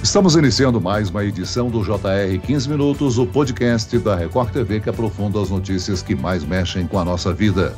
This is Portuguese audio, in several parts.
Estamos iniciando mais uma edição do JR 15 Minutos, o podcast da Record TV que aprofunda as notícias que mais mexem com a nossa vida.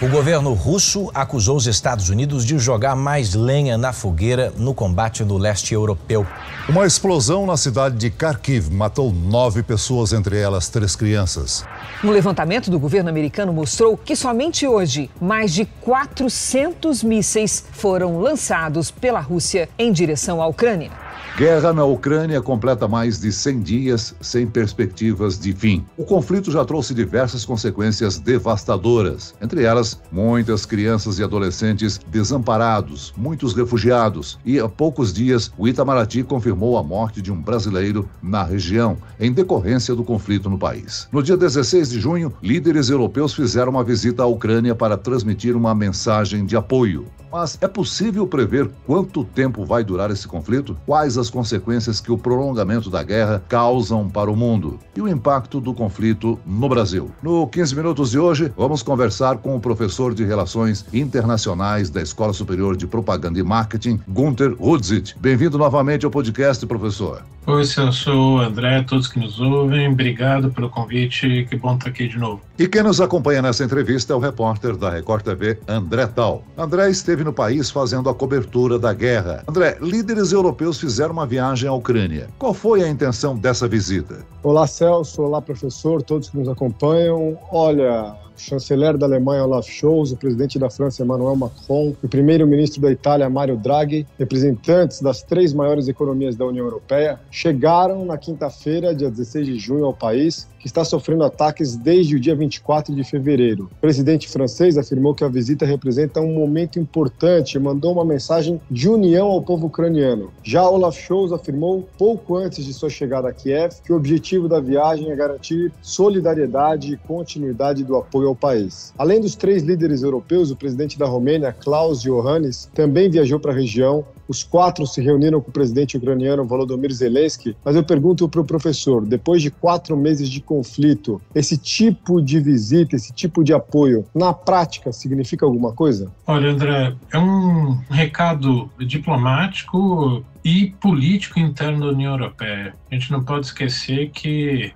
O governo russo acusou os Estados Unidos de jogar mais lenha na fogueira no combate no leste europeu. Uma explosão na cidade de Kharkiv matou 9 pessoas, entre elas 3 crianças. Um levantamento do governo americano mostrou que somente hoje, mais de 400 mísseis foram lançados pela Rússia em direção à Ucrânia. Guerra na Ucrânia completa mais de 100 dias sem perspectivas de fim. O conflito já trouxe diversas consequências devastadoras, entre elas muitas crianças e adolescentes desamparados, muitos refugiados e há poucos dias o Itamaraty confirmou a morte de um brasileiro na região, em decorrência do conflito no país. No dia 16 de junho, líderes europeus fizeram uma visita à Ucrânia para transmitir uma mensagem de apoio. Mas é possível prever quanto tempo vai durar esse conflito? Quais as consequências que o prolongamento da guerra causam para o mundo? E o impacto do conflito no Brasil? No 15 Minutos de hoje, vamos conversar com o professor de Relações Internacionais da Escola Superior de Propaganda e Marketing, Gunter Rudzig. Bem-vindo novamente ao podcast, professor. Oi, eu sou o André, todos que nos ouvem, obrigado pelo convite, que bom estar aqui de novo. E quem nos acompanha nessa entrevista é o repórter da Record TV, André Tal. André esteve no país fazendo a cobertura da guerra. André, líderes europeus fizeram uma viagem à Ucrânia. Qual foi a intenção dessa visita? Olá, Celso. Olá, professor, todos que nos acompanham. Olha, o chanceler da Alemanha, Olaf Scholz, o presidente da França, Emmanuel Macron, o primeiro-ministro da Itália, Mario Draghi, representantes das 3 maiores economias da União Europeia, chegaram na quinta-feira, dia 16 de junho, ao país, que está sofrendo ataques desde o dia 24 de fevereiro. O presidente francês afirmou que a visita representa um momento importante e mandou uma mensagem de união ao povo ucraniano. Já Olaf Scholz afirmou, pouco antes de sua chegada a Kiev, que o objetivo da viagem é garantir solidariedade e continuidade do apoio ao país. Além dos 3 líderes europeus, o presidente da Romênia, Klaus Iohannis, também viajou para a região. Os 4 se reuniram com o presidente ucraniano Volodymyr Zelensky, mas eu pergunto para o professor, depois de 4 meses de conflito, esse tipo de visita, esse tipo de apoio, na prática, significa alguma coisa? Olha, André, é um recado diplomático e político interno da União Europeia. A gente não pode esquecer que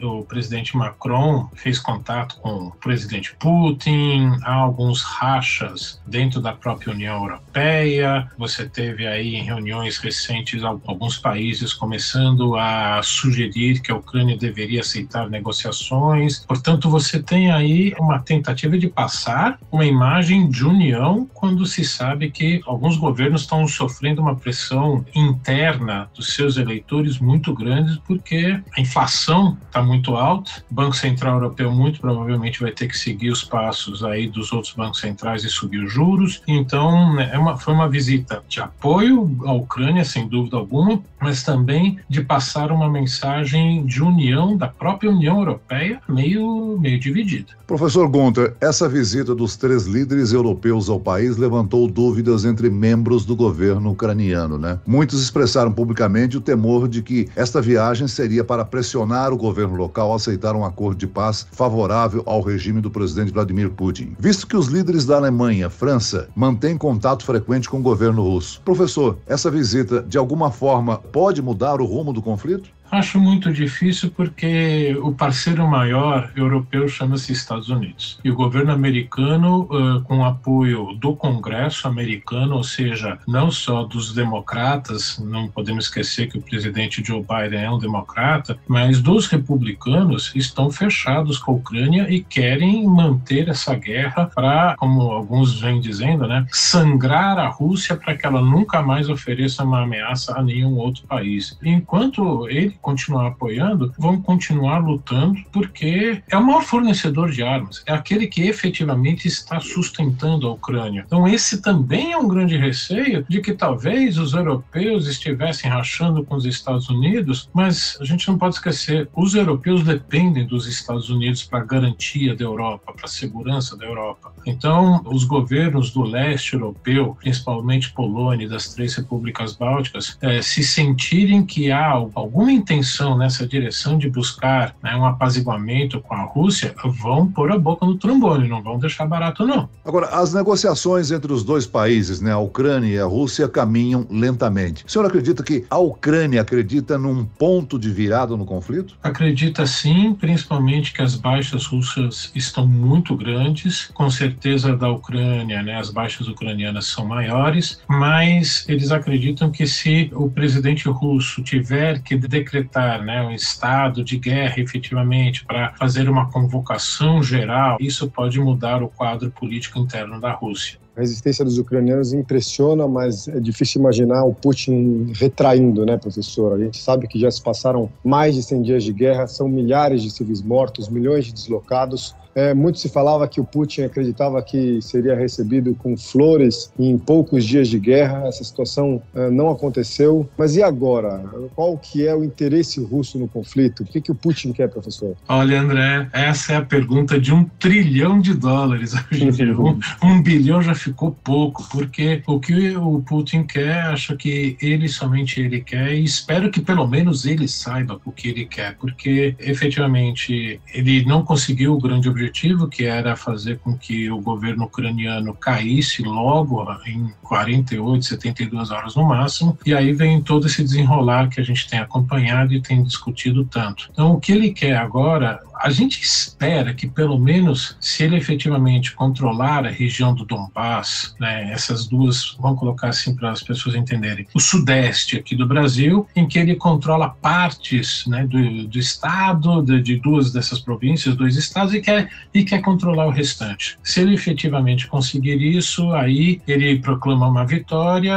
o presidente Macron fez contato com o presidente Putin, há alguns rachas dentro da própria União Europeia, você teve aí em reuniões recentes alguns países começando a sugerir que a Ucrânia deveria aceitar negociações, portanto você tem aí uma tentativa de passar uma imagem de união quando se sabe que alguns governos estão sofrendo uma pressão interna dos seus eleitores muito grandes porque a inflação está muito alta, o Banco Central Europeu muito provavelmente vai ter que seguir os passos aí dos outros bancos centrais e subir os juros, então foi uma visita de apoio à Ucrânia, sem dúvida alguma, mas também de passar uma mensagem de união da própria União Europeia meio dividida. Professor Gunter, essa visita dos 3 líderes europeus ao país levantou dúvidas entre membros do governo ucraniano, né? Muitos expressaram publicamente o temor de que esta viagem seria para pressionar o governo local a aceitar um acordo de paz favorável ao regime do presidente Vladimir Putin. Visto que os líderes da Alemanha, França, mantêm contato frequente com o governo russo. Professor, essa visita, de alguma forma, pode mudar o rumo do conflito? Acho muito difícil porque o parceiro maior europeu chama-se Estados Unidos. E o governo americano, com o apoio do Congresso americano, ou seja, não só dos democratas, não podemos esquecer que o presidente Joe Biden é um democrata, mas dos republicanos estão fechados com a Ucrânia e querem manter essa guerra para, como alguns vêm dizendo, sangrar a Rússia para que ela nunca mais ofereça uma ameaça a nenhum outro país. Enquanto ele continuar apoiando, vão continuar lutando, porque é o maior fornecedor de armas, é aquele que efetivamente está sustentando a Ucrânia. Então esse também é um grande receio de que talvez os europeus estivessem rachando com os Estados Unidos, mas a gente não pode esquecer, os europeus dependem dos Estados Unidos para a garantia da Europa, para a segurança da Europa. Então os governos do leste europeu, principalmente Polônia e das 3 repúblicas bálticas, se sentirem que há alguma intenção nessa direção de buscar, né, um apaziguamento com a Rússia, vão pôr a boca no trombone, não vão deixar barato não. Agora, as negociações entre os dois países, né, a Ucrânia e a Rússia, caminham lentamente. O senhor acredita que a Ucrânia acredita num ponto de virada no conflito? Acredita sim, principalmente que as baixas russas estão muito grandes, com certeza da Ucrânia, né, as baixas ucranianas são maiores, mas eles acreditam que se o presidente russo tiver que decretar, né, um estado de guerra efetivamente para fazer uma convocação geral, isso pode mudar o quadro político interno da Rússia. A resistência dos ucranianos impressiona, mas é difícil imaginar o Putin retraindo, né, professor? A gente sabe que já se passaram mais de 100 dias de guerra, são milhares de civis mortos, milhões de deslocados. Muito se falava que o Putin acreditava que seria recebido com flores em poucos dias de guerra. Essa situação não aconteceu. Mas e agora? Qual que é o interesse russo no conflito? O que o Putin quer, professor? Olha, André, essa é a pergunta de $1 trilhão hoje em dia. 1 bilhão já ficou pouco, porque o que o Putin quer, acho que somente ele quer, e espero que pelo menos ele saiba o que ele quer, porque efetivamente ele não conseguiu o grande objetivo, que era fazer com que o governo ucraniano caísse logo em 48, 72 horas no máximo, e aí vem todo esse desenrolar que a gente tem acompanhado e tem discutido tanto. Então, o que ele quer agora, a gente espera que pelo menos, se ele efetivamente controlar a região do Donbass, né, essas duas, vamos colocar assim para as pessoas entenderem, o sudeste aqui do Brasil, em que ele controla partes, né, do estado, de duas dessas províncias, 2 estados, e quer controlar o restante. Se ele efetivamente conseguir isso, aí ele proclama uma vitória,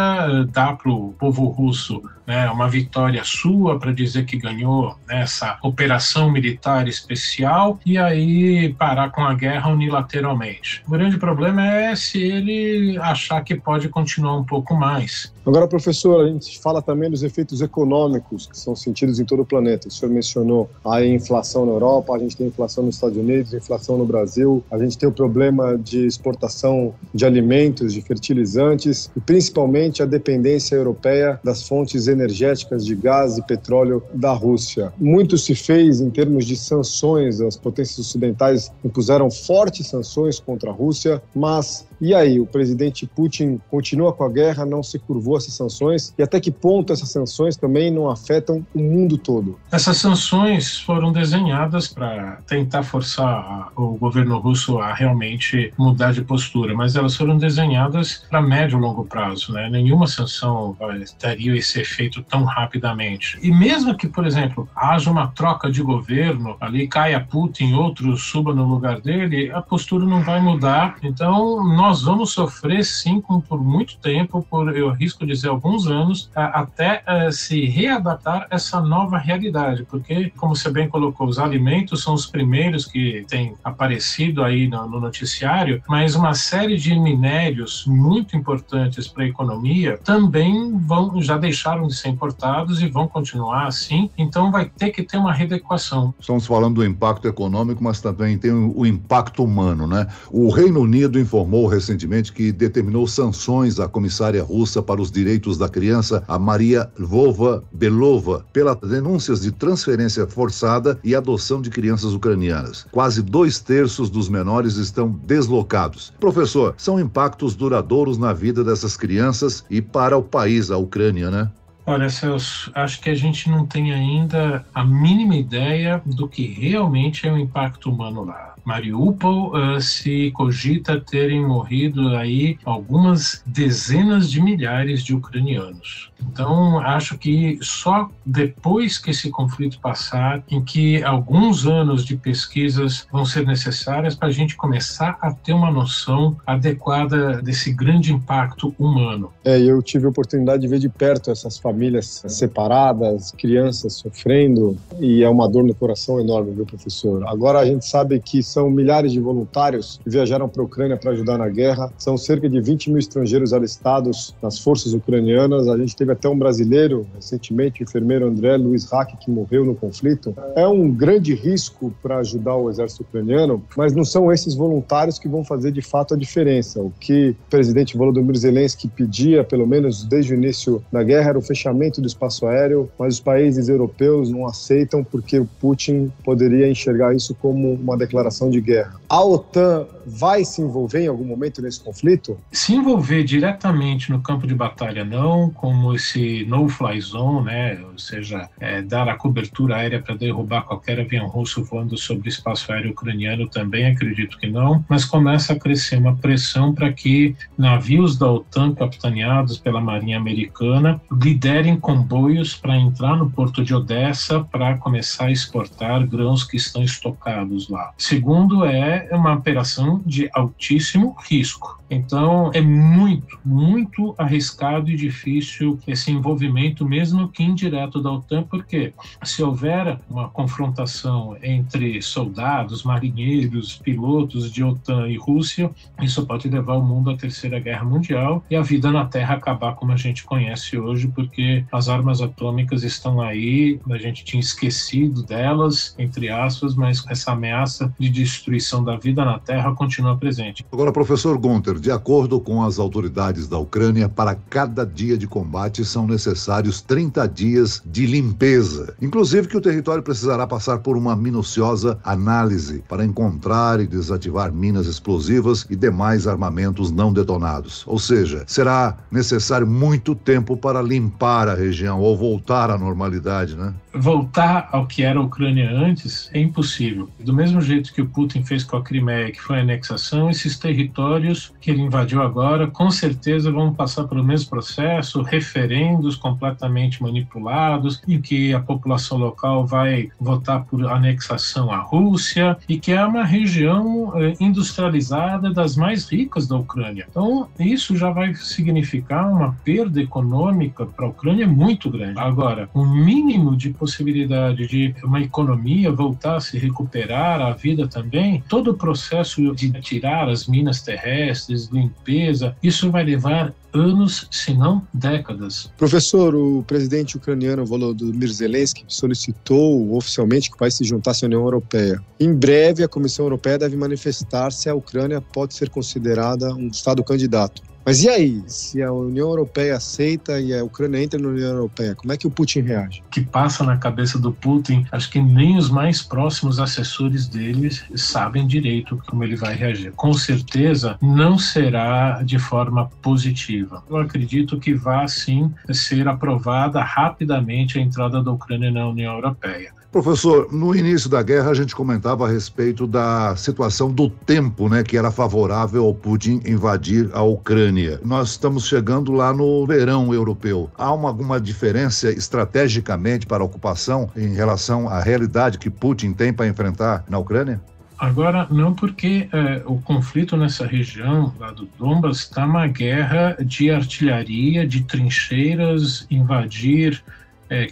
dá para o povo russo, né, uma vitória sua para dizer que ganhou essa operação militar especial e aí parar com a guerra unilateralmente. O grande problema é se ele achar que pode continuar um pouco mais. Agora, professor, a gente fala também dos efeitos econômicos que são sentidos em todo o planeta. O senhor mencionou a inflação na Europa, a gente tem inflação nos Estados Unidos, inflação no Brasil, a gente tem o problema de exportação de alimentos, de fertilizantes e principalmente a dependência europeia das fontes energéticas de gás e petróleo da Rússia. Muito se fez em termos de sanções, as potências ocidentais impuseram fortes sanções contra a Rússia, mas e aí? O presidente Putin continua com a guerra, não se curvou a essas sanções? E até que ponto essas sanções também não afetam o mundo todo? Essas sanções foram desenhadas para tentar forçar o governo russo a realmente mudar de postura, mas elas foram desenhadas para médio e longo prazo, né? Nenhuma sanção teria esse efeito tão rapidamente. E mesmo que, por exemplo, haja uma troca de governo, ali caia Putin, outro suba no lugar dele, a postura não vai mudar. Então, nós vamos sofrer, sim, por muito tempo, eu arrisco dizer alguns anos, até se readaptar a essa nova realidade, porque, como você bem colocou, os alimentos são os primeiros que têm aparecido aí no noticiário, mas uma série de minérios muito importantes para a economia também já deixaram de ser importados e vão continuar assim, então vai ter que ter uma readequação. Estamos falando do impacto econômico, mas também tem o impacto humano, né? O Reino Unido informou recentemente que determinou sanções à comissária russa para os direitos da criança, a Maria Lvova-Belova, pelas denúncias de transferência forçada e adoção de crianças ucranianas. Quase 2/3 dos menores estão deslocados. Professor, são impactos duradouros na vida dessas crianças e para o país, a Ucrânia, né? Olha, Celso, acho que a gente não tem ainda a mínima ideia do que realmente é o impacto humano lá. Mariupol se cogita terem morrido aí algumas dezenas de milhares de ucranianos. Então, acho que só depois que esse conflito passar, em que alguns anos de pesquisas vão ser necessárias para a gente começar a ter uma noção adequada desse grande impacto humano. Eu tive a oportunidade de ver de perto essas famílias separadas, crianças sofrendo, e é uma dor no coração enorme, viu, professor? Agora a gente sabe que são milhares de voluntários que viajaram para a Ucrânia para ajudar na guerra. São cerca de 20 mil estrangeiros alistados nas forças ucranianas. A gente teve até um brasileiro, recentemente, o enfermeiro André Luiz Hack, que morreu no conflito. É um grande risco para ajudar o exército ucraniano, mas não são esses voluntários que vão fazer de fato a diferença. O que o presidente Volodymyr Zelensky pedia, pelo menos desde o início da guerra, era o fechamento do espaço aéreo, mas os países europeus não aceitam porque o Putin poderia enxergar isso como uma declaração de guerra. A OTAN vai se envolver em algum momento nesse conflito? Se envolver diretamente no campo de batalha não, como esse no-fly zone, né? Ou seja, dar a cobertura aérea para derrubar qualquer avião russo voando sobre o espaço aéreo ucraniano, também acredito que não, mas começa a crescer uma pressão para que navios da OTAN capitaneados pela Marinha Americana liderem comboios para entrar no porto de Odessa para começar a exportar grãos que estão estocados lá. Segundo, é uma operação de altíssimo risco. Então, é muito, muito arriscado e difícil esse envolvimento, mesmo que indireto da OTAN, porque se houver uma confrontação entre soldados, marinheiros, pilotos de OTAN e Rússia, isso pode levar o mundo à Terceira Guerra Mundial e a vida na Terra acabar como a gente conhece hoje, porque as armas atômicas estão aí, a gente tinha esquecido delas, entre aspas, mas essa ameaça de destruição da vida na Terra continua presente. Agora, professor Gunter, de acordo com as autoridades da Ucrânia, para cada dia de combate são necessários 30 dias de limpeza. Inclusive que o território precisará passar por uma minuciosa análise para encontrar e desativar minas explosivas e demais armamentos não detonados. Ou seja, será necessário muito tempo para limpar a região ou voltar à normalidade, né? Voltar ao que era a Ucrânia antes é impossível. Do mesmo jeito que o Putin fez com a Crimeia, que foi a anexação, esses territórios que ele invadiu agora, com certeza vão passar pelo mesmo processo, referendos completamente manipulados, em que a população local vai votar por anexação à Rússia, e que é uma região industrializada das mais ricas da Ucrânia. Então, isso já vai significar uma perda econômica para a Ucrânia muito grande. Agora, o mínimo de possibilidade de uma economia voltar a se recuperar, a vida também, todo o processo de tirar as minas terrestres, limpeza, isso vai levar anos, se não décadas. Professor, o presidente ucraniano Volodymyr Zelensky solicitou oficialmente que o país se juntasse à União Europeia. Em breve, a Comissão Europeia deve manifestar se a Ucrânia pode ser considerada um Estado candidato. Mas e aí, se a União Europeia aceita e a Ucrânia entra na União Europeia, como é que o Putin reage? O que passa na cabeça do Putin, acho que nem os mais próximos assessores dele sabem direito como ele vai reagir. Com certeza não será de forma positiva. Eu acredito que vai sim ser aprovada rapidamente a entrada da Ucrânia na União Europeia. Professor, no início da guerra a gente comentava a respeito da situação do tempo, né, que era favorável ao Putin invadir a Ucrânia. Nós estamos chegando lá no verão europeu. Há alguma diferença estrategicamente para a ocupação em relação à realidade que Putin tem para enfrentar na Ucrânia? Agora, não, porque o conflito nessa região lá do Donbas está uma guerra de artilharia, de trincheiras, invadir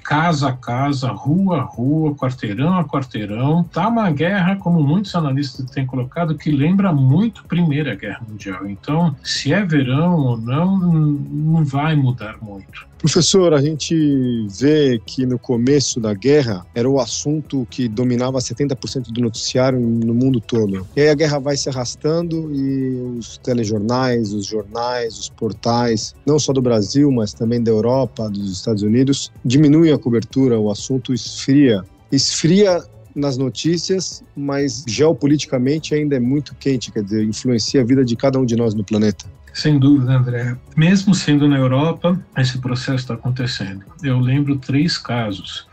casa a casa, rua a rua, quarteirão a quarteirão. Está uma guerra, como muitos analistas têm colocado, que lembra muito a Primeira Guerra Mundial. Então, se é verão ou não, não vai mudar muito. Professor, a gente vê que no começo da guerra era o assunto que dominava 70% do noticiário no mundo todo. E aí a guerra vai se arrastando e os telejornais, os jornais, os portais, não só do Brasil, mas também da Europa, dos Estados Unidos, diminuem a cobertura, o assunto esfria. Esfria nas notícias, mas geopoliticamente ainda é muito quente, quer dizer, influencia a vida de cada um de nós no planeta. Sem dúvida, André. Mesmo sendo na Europa, esse processo está acontecendo. Eu lembro 3 casos.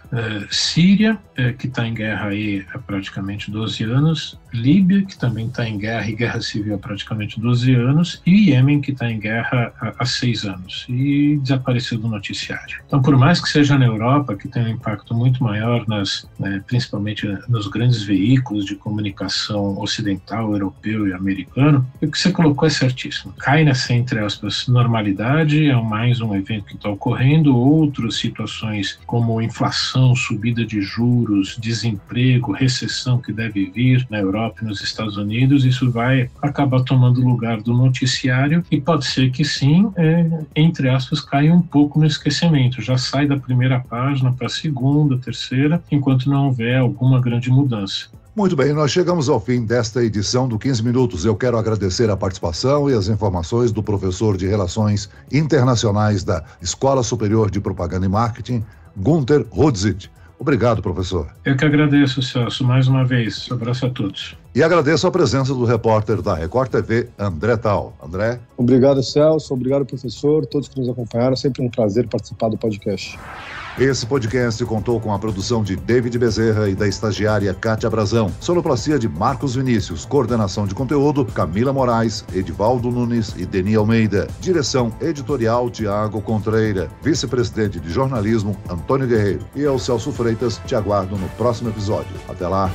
Síria, que está em guerra aí há praticamente 12 anos, Líbia, que também está em guerra e guerra civil há praticamente 12 anos, e Iêmen, que está em guerra há 6 anos e desapareceu do noticiário. Então, por mais que seja na Europa, que tem um impacto muito maior, principalmente nos grandes veículos de comunicação ocidental, europeu e americano, o que você colocou é certíssimo. Cai nessa, entre aspas, normalidade, é mais um evento que está ocorrendo, outras situações como inflação, inflação, subida de juros, desemprego, recessão que deve vir na Europa e nos Estados Unidos, isso vai acabar tomando lugar do noticiário e pode ser que sim, entre aspas, caia um pouco no esquecimento, já sai da primeira página para a segunda, terceira, enquanto não houver alguma grande mudança. Muito bem, nós chegamos ao fim desta edição do 15 Minutos. Eu quero agradecer a participação e as informações do professor de Relações Internacionais da Escola Superior de Propaganda e Marketing, Gunter Rudzig. Obrigado, professor. Eu que agradeço, Celso, mais uma vez. Um abraço a todos. E agradeço a presença do repórter da Record TV, André Tal. André? Obrigado, Celso. Obrigado, professor. Todos que nos acompanharam. Sempre um prazer participar do podcast. Esse podcast contou com a produção de David Bezerra e da estagiária Kátia Brazão, sonoplastia de Marcos Vinícius, coordenação de conteúdo Camila Moraes, Edivaldo Nunes e Deni Almeida, direção editorial Tiago Contreira, vice-presidente de jornalismo Antônio Guerreiro. E eu, Celso Freitas, te aguardo no próximo episódio. Até lá!